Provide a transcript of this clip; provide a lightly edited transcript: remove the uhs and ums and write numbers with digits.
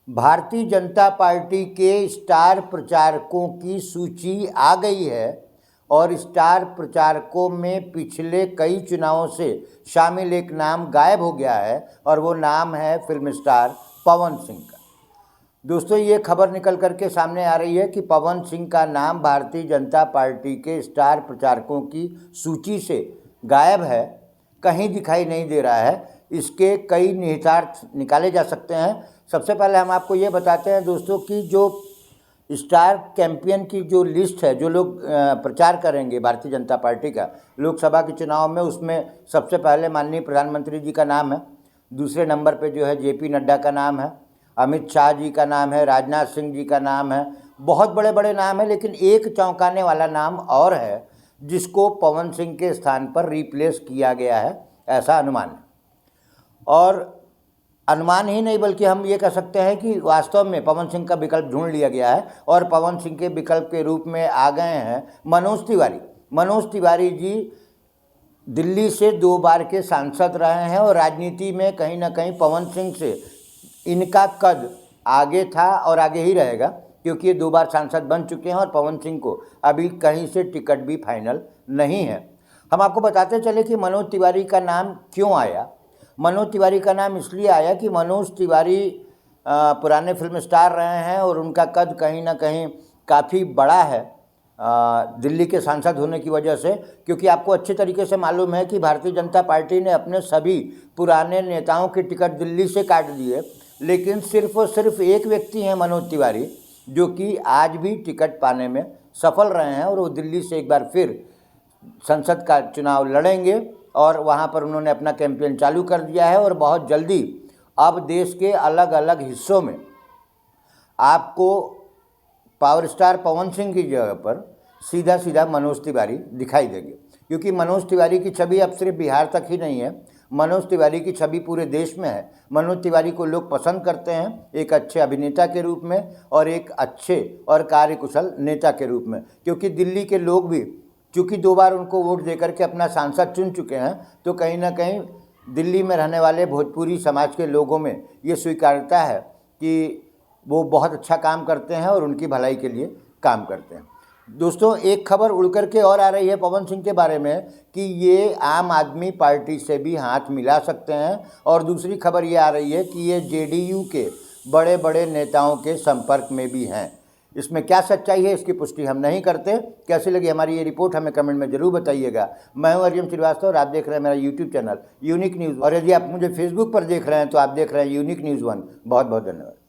Bharatiya Janata party के star प्रचारकों की सूची आ गई है और स्टार प्रचारकों में पिछले कई चुनावों से शामिल एक नाम गायब हो गया है और वो नाम है फिल्म स्टार पवन सिंह का। दोस्तों, ये खबर निकल करके सामने आ रही है कि पवन सिंह का नाम भारतीय जनता पार्टी के स्टार प्रचारकों की सूची से गायब है, कहीं दिखाई नहीं दे रहा है। इसके कई निहितार्थ निकाले जा सकते हैं। सबसे पहले हम आपको ये बताते हैं दोस्तों कि जो स्टार कैंपेन की जो लिस्ट है, जो लोग प्रचार करेंगे भारतीय जनता पार्टी का लोकसभा के चुनाव में, उसमें सबसे पहले माननीय प्रधानमंत्री जी का नाम है। दूसरे नंबर पे जो है जेपी नड्डा का नाम है, अमित शाह जी का नाम है, राजनाथ सिंह जी का नाम है। बहुत बड़े बड़े नाम है, लेकिन एक चौंकाने वाला नाम और है जिसको पवन सिंह के स्थान पर रिप्लेस किया गया है, ऐसा अनुमान है। और अनुमान ही नहीं बल्कि हम ये कह सकते हैं कि वास्तव में पवन सिंह का विकल्प ढूंढ लिया गया है और पवन सिंह के विकल्प के रूप में आ गए हैं मनोज तिवारी। मनोज तिवारी जी दिल्ली से 2 बार के सांसद रहे हैं और राजनीति में कहीं ना कहीं पवन सिंह से इनका कद आगे था और आगे ही रहेगा, क्योंकि ये 2 बार सांसद बन चुके हैं और पवन सिंह को अभी कहीं से टिकट भी फाइनल नहीं है। हम आपको बताते चले कि मनोज तिवारी का नाम क्यों आया। मनोज तिवारी का नाम इसलिए आया कि मनोज तिवारी पुराने फिल्म स्टार रहे हैं और उनका कद कहीं ना कहीं काफ़ी बड़ा है दिल्ली के सांसद होने की वजह से। क्योंकि आपको अच्छे तरीके से मालूम है कि भारतीय जनता पार्टी ने अपने सभी पुराने नेताओं के टिकट दिल्ली से काट दिए, लेकिन सिर्फ और सिर्फ एक व्यक्ति हैं मनोज तिवारी जो कि आज भी टिकट पाने में सफल रहे हैं और वो दिल्ली से एक बार फिर संसद का चुनाव लड़ेंगे और वहाँ पर उन्होंने अपना कैंपेन चालू कर दिया है। और बहुत जल्दी अब देश के अलग अलग हिस्सों में आपको पावर स्टार पवन सिंह की जगह पर सीधा सीधा मनोज तिवारी दिखाई देंगे, क्योंकि मनोज तिवारी की छवि अब सिर्फ बिहार तक ही नहीं है, मनोज तिवारी की छवि पूरे देश में है। मनोज तिवारी को लोग पसंद करते हैं एक अच्छे अभिनेता के रूप में और एक अच्छे और कार्यकुशल नेता के रूप में, क्योंकि दिल्ली के लोग भी चूँकि 2 बार उनको वोट देकर के अपना सांसद चुन चुके हैं, तो कहीं ना कहीं दिल्ली में रहने वाले भोजपुरी समाज के लोगों में ये स्वीकार्यता है कि वो बहुत अच्छा काम करते हैं और उनकी भलाई के लिए काम करते हैं। दोस्तों, एक खबर उड़ करके और आ रही है पवन सिंह के बारे में कि ये आम आदमी पार्टी से भी हाथ मिला सकते हैं, और दूसरी खबर ये आ रही है कि ये जेडीयू के बड़े बड़े नेताओं के संपर्क में भी हैं। इसमें क्या सच्चाई है इसकी पुष्टि हम नहीं करते। कैसी लगी हमारी ये रिपोर्ट हमें कमेंट में ज़रूर बताइएगा। मैं हूं अर्जुन श्रीवास्तव और आप देख रहे हैं मेरा यूट्यूब चैनल यूनिक न्यूज़, और यदि आप मुझे फेसबुक पर देख रहे हैं तो आप देख रहे हैं यूनिक न्यूज़ 1। बहुत बहुत धन्यवाद।